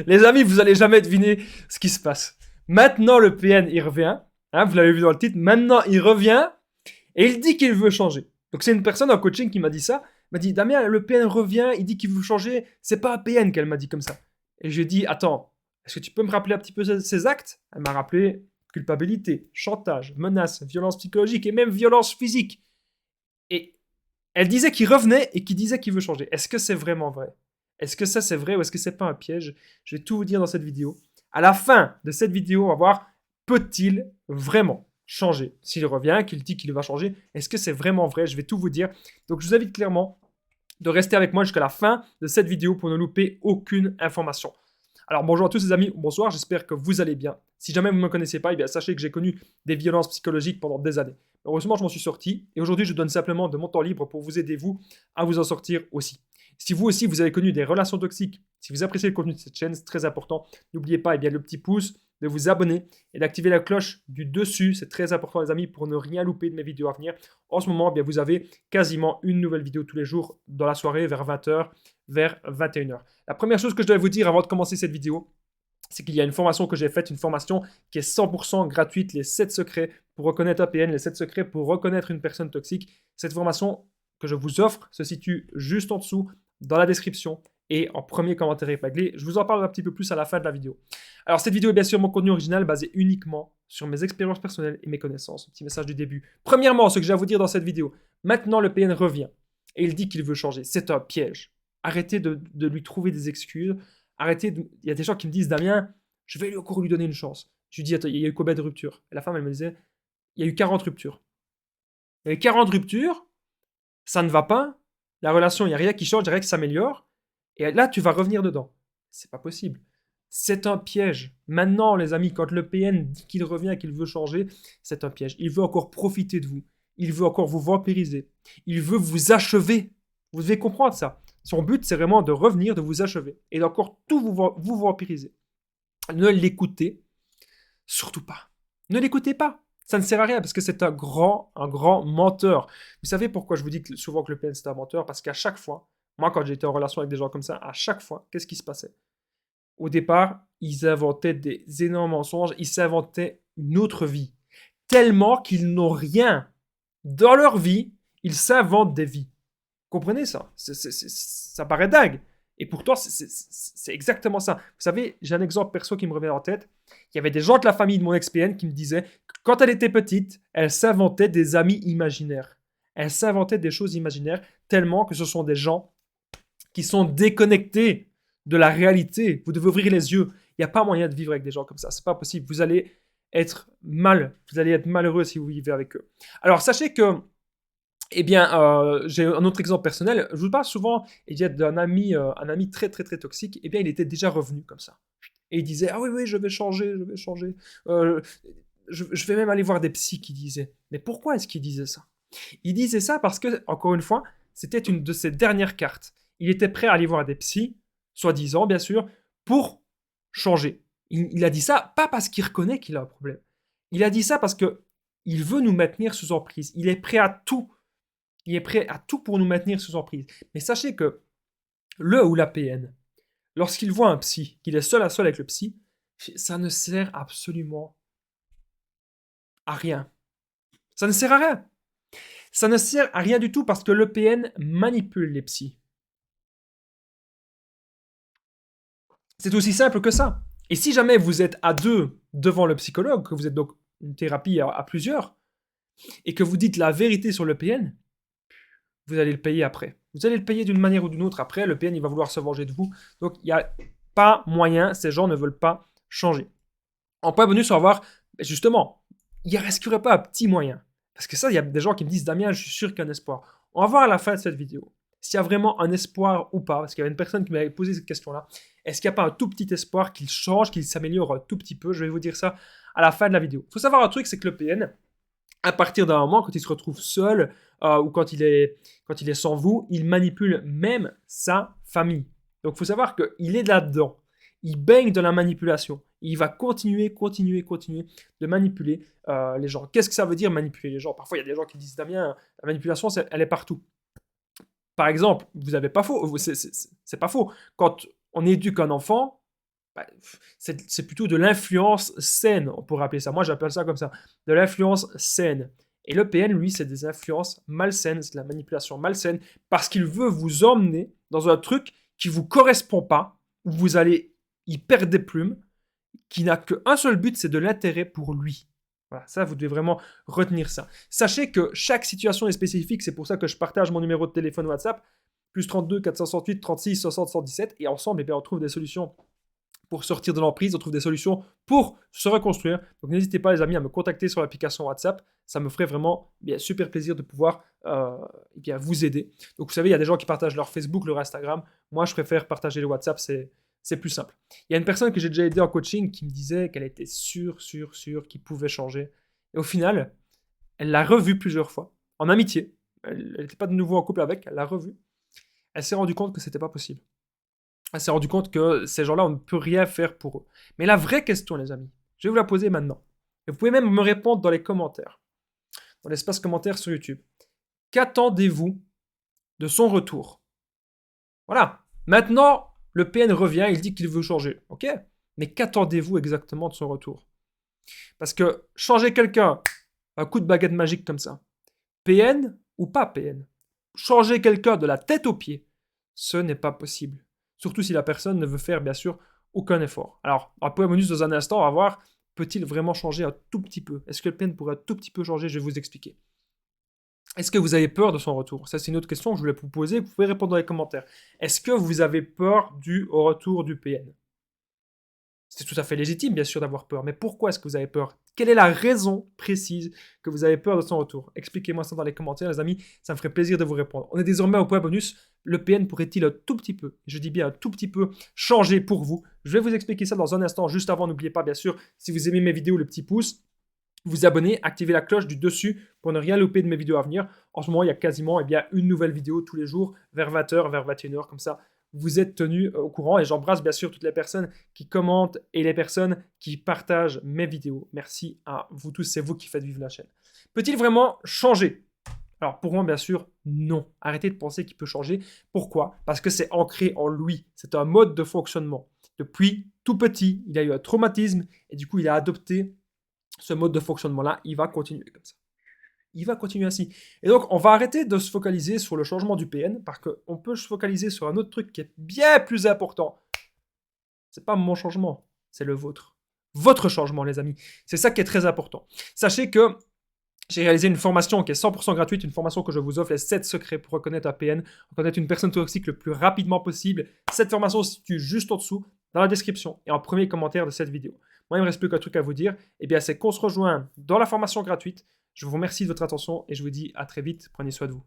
Les amis, vous allez jamais deviner ce qui se passe. Maintenant, le PN, il revient. Hein, vous l'avez vu dans le titre. Maintenant, il revient et il dit qu'il veut changer. Donc, c'est une personne en coaching qui m'a dit ça. Elle m'a dit, Damien, le PN revient, il dit qu'il veut changer. C'est pas un PN qu'elle m'a dit comme ça. Et je lui ai dit, attends, est-ce que tu peux me rappeler un petit peu ses actes? Elle m'a rappelé culpabilité, chantage, menace, violence psychologique et même violence physique. Et elle disait qu'il revenait et qu'il disait qu'il veut changer. Est-ce que c'est vraiment vrai? Est-ce que ça c'est vrai ou est-ce que c'est pas un piège? Je vais tout vous dire dans cette vidéo. À la fin de cette vidéo, on va voir, peut-il vraiment changer? S'il revient, qu'il dit qu'il va changer, est-ce que c'est vraiment vrai? Je vais tout vous dire. Donc je vous invite clairement de rester avec moi jusqu'à la fin de cette vidéo pour ne louper aucune information. Alors bonjour à tous les amis, bonsoir, j'espère que vous allez bien. Si jamais vous ne me connaissez pas, eh bien, sachez que j'ai connu des violences psychologiques pendant des années. Heureusement, je m'en suis sorti et aujourd'hui, je donne simplement de mon temps libre pour vous aider, vous, à vous en sortir aussi. Si vous aussi, vous avez connu des relations toxiques, si vous appréciez le contenu de cette chaîne, c'est très important. N'oubliez pas eh bien, le petit pouce, de vous abonner et d'activer la cloche du dessus. C'est très important, les amis, pour ne rien louper de mes vidéos à venir. En ce moment, eh bien, vous avez quasiment une nouvelle vidéo tous les jours dans la soirée vers 20h, vers 21h. La première chose que je dois vous dire avant de commencer cette vidéo, c'est qu'il y a une formation que j'ai faite, une formation qui est 100% gratuite, les 7 secrets pour reconnaître APN, les 7 secrets pour reconnaître une personne toxique. Cette formation que je vous offre se situe juste en dessous, dans la description et en premier commentaire épinglé. Je vous en parle un petit peu plus à la fin de la vidéo. Alors cette vidéo est bien sûr mon contenu original basé uniquement sur mes expériences personnelles et mes connaissances. Petit message du début. Premièrement, ce que j'ai à vous dire dans cette vidéo, maintenant le PN revient et il dit qu'il veut changer. C'est un piège. Arrêtez de lui trouver des excuses. Arrêtez. Il y a des gens qui me disent, Damien, je vais encore lui donner une chance. Je lui dis, attends, il y a eu combien de ruptures? Et la femme, elle me disait, il y a eu 40 ruptures. Il y a eu 40 ruptures, ça ne va pas, la relation, il n'y a rien qui change, il n'y a rien qui s'améliore, et là, tu vas revenir dedans. C'est pas possible. C'est un piège. Maintenant, les amis, quand le PN dit qu'il revient, qu'il veut changer, c'est un piège. Il veut encore profiter de vous. Il veut encore vous vampiriser. Il veut vous achever. Vous devez comprendre ça. Son but, c'est vraiment de revenir, de vous achever et d'encore tout vous vampiriser. Ne l'écoutez surtout pas. Ne l'écoutez pas. Ça ne sert à rien parce que c'est un grand menteur. Vous savez pourquoi je vous dis souvent que le PN c'est un menteur? Parce qu'à chaque fois, moi quand j'étais en relation avec des gens comme ça, à chaque fois, qu'est-ce qui se passait? Au départ, ils inventaient des énormes mensonges, ils s'inventaient une autre vie. Tellement qu'ils n'ont rien dans leur vie, ils s'inventent des vies. Comprenez ça? Ça paraît dingue. Et pourtant, c'est exactement ça. Vous savez, j'ai un exemple perso qui me revient en tête. Il y avait des gens de la famille de mon ex-PN qui me disaient que quand elle était petite, elle s'inventait des amis imaginaires. Elle s'inventait des choses imaginaires tellement que ce sont des gens qui sont déconnectés de la réalité. Vous devez ouvrir les yeux. Il n'y a pas moyen de vivre avec des gens comme ça. C'est pas possible. Vous allez être mal. Vous allez être malheureux si vous vivez avec eux. Alors, sachez que eh bien, j'ai un autre exemple personnel. Je vous parle souvent d'un ami, un ami très très très toxique. Eh bien, il était déjà revenu comme ça. Et il disait, ah oui, oui, je vais changer, je vais changer. Je vais même aller voir des psys qui disaient. Mais pourquoi est-ce qu'il disait ça? Il disait ça parce que, encore une fois, c'était une de ses dernières cartes. Il était prêt à aller voir des psys, soi-disant, bien sûr, pour changer. Il a dit ça pas parce qu'il reconnaît qu'il a un problème. Il a dit ça parce que il veut nous maintenir sous emprise. Il est prêt à tout. Il est prêt à tout pour nous maintenir sous emprise. Mais sachez que le ou la PN, lorsqu'il voit un psy, qu'il est seul à seul avec le psy, ça ne sert absolument à rien. Ça ne sert à rien. Ça ne sert à rien du tout parce que le PN manipule les psys. C'est aussi simple que ça. Et si jamais vous êtes à deux devant le psychologue, que vous êtes donc une thérapie à plusieurs, et que vous dites la vérité sur le PN, vous allez le payer après. Vous allez le payer d'une manière ou d'une autre après. Le PN, il va vouloir se venger de vous. Donc, il n'y a pas moyen. Ces gens ne veulent pas changer. En point bonus, on va voir, justement, il ne resterait pas un petit moyen. Parce que ça, il y a des gens qui me disent, Damien, je suis sûr qu'il y a un espoir. On va voir à la fin de cette vidéo s'il y a vraiment un espoir ou pas. Parce qu'il y avait une personne qui m'avait posé cette question-là. Est-ce qu'il n'y a pas un tout petit espoir qu'il change, qu'il s'améliore un tout petit peu? Je vais vous dire ça à la fin de la vidéo. Il faut savoir un truc, c'est que le PN, à partir d'un moment, quand il se retrouve seul ou quand il est sans vous, il manipule même sa famille. Donc, il faut savoir qu'il est là-dedans. Il baigne dans la manipulation. Il va continuer de manipuler les gens. Qu'est-ce que ça veut dire manipuler les gens? Parfois, il y a des gens qui disent, Damien, la manipulation, elle est partout. Par exemple, vous n'avez pas faux. C'est pas faux. Quand on éduque un enfant, bah, c'est plutôt de l'influence saine, on pourrait appeler ça. Moi, j'appelle ça comme ça, de l'influence saine. Et le PN, lui, c'est des influences malsaines, c'est de la manipulation malsaine, parce qu'il veut vous emmener dans un truc qui ne vous correspond pas, où vous allez y perdre des plumes, qui n'a qu'un seul but, c'est de l'intérêt pour lui. Voilà, ça, vous devez vraiment retenir ça. Sachez que chaque situation est spécifique, c'est pour ça que je partage mon numéro de téléphone WhatsApp, plus 32 468 36 60 117, et ensemble, eh bien, on trouve des solutions pour sortir de l'emprise, on trouve des solutions pour se reconstruire. Donc n'hésitez pas les amis à me contacter sur l'application WhatsApp, ça me ferait vraiment bien, super plaisir de pouvoir bien, vous aider. Donc vous savez, il y a des gens qui partagent leur Facebook, leur Instagram, moi je préfère partager le WhatsApp, c'est plus simple. Il y a une personne que j'ai déjà aidée en coaching qui me disait qu'elle était sûre qu'il pouvait changer. Et au final, elle l'a revu plusieurs fois, en amitié. Elle n'était pas de nouveau en couple avec, elle l'a revu. Elle s'est rendue compte que c'était pas possible. Elle s'est rendue compte que ces gens-là, on ne peut rien faire pour eux. Mais la vraie question, les amis, je vais vous la poser maintenant. Et vous pouvez même me répondre dans les commentaires, dans l'espace commentaire sur YouTube. Qu'attendez-vous de son retour? Voilà. Maintenant, le PN revient, il dit qu'il veut changer. Ok? Mais qu'attendez-vous exactement de son retour? Parce que changer quelqu'un, un coup de baguette magique comme ça, PN ou pas PN, changer quelqu'un de la tête aux pieds, ce n'est pas possible. Surtout si la personne ne veut faire, bien sûr, aucun effort. Alors, un point bonus dans un instant, on va voir, peut-il vraiment changer un tout petit peu? Est-ce que le PN pourrait un tout petit peu changer? Je vais vous expliquer. Est-ce que vous avez peur de son retour? Ça, c'est une autre question que je voulais vous poser. Vous pouvez répondre dans les commentaires. Est-ce que vous avez peur du retour du PN? C'est tout à fait légitime, bien sûr, d'avoir peur. Mais pourquoi est-ce que vous avez peur? Quelle est la raison précise que vous avez peur de son retour? Expliquez-moi ça dans les commentaires, les amis. Ça me ferait plaisir de vous répondre. On est désormais au point bonus. Le PN pourrait-il un tout petit peu, je dis bien un tout petit peu, changer pour vous? Je vais vous expliquer ça dans un instant. Juste avant, n'oubliez pas, bien sûr, si vous aimez mes vidéos, le petit pouce, vous abonner, activez la cloche du dessus pour ne rien louper de mes vidéos à venir. En ce moment, il y a quasiment une nouvelle vidéo tous les jours, vers 20h, vers 21h, comme ça vous êtes tenus au courant. Et j'embrasse bien sûr toutes les personnes qui commentent et les personnes qui partagent mes vidéos. Merci à vous tous, c'est vous qui faites vivre la chaîne. Peut-il vraiment changer? Alors pour moi, bien sûr, non. Arrêtez de penser qu'il peut changer. Pourquoi? Parce que c'est ancré en lui. C'est un mode de fonctionnement. Depuis tout petit, il a eu un traumatisme et du coup, il a adopté ce mode de fonctionnement-là. Il va continuer comme ça. Il va continuer ainsi. Et donc, on va arrêter de se focaliser sur le changement du PN, parce qu'on peut se focaliser sur un autre truc qui est bien plus important. C'est pas mon changement, c'est le vôtre. Votre changement, les amis. C'est ça qui est très important. Sachez que j'ai réalisé une formation qui est 100% gratuite, une formation que je vous offre, les 7 secrets pour reconnaître un PN, reconnaître une personne toxique le plus rapidement possible. Cette formation se situe juste en dessous, dans la description et en premier commentaire de cette vidéo. Moi, il ne me reste plus qu'un truc à vous dire, et bien c'est qu'on se rejoint dans la formation gratuite. Je vous remercie de votre attention et je vous dis à très vite. Prenez soin de vous.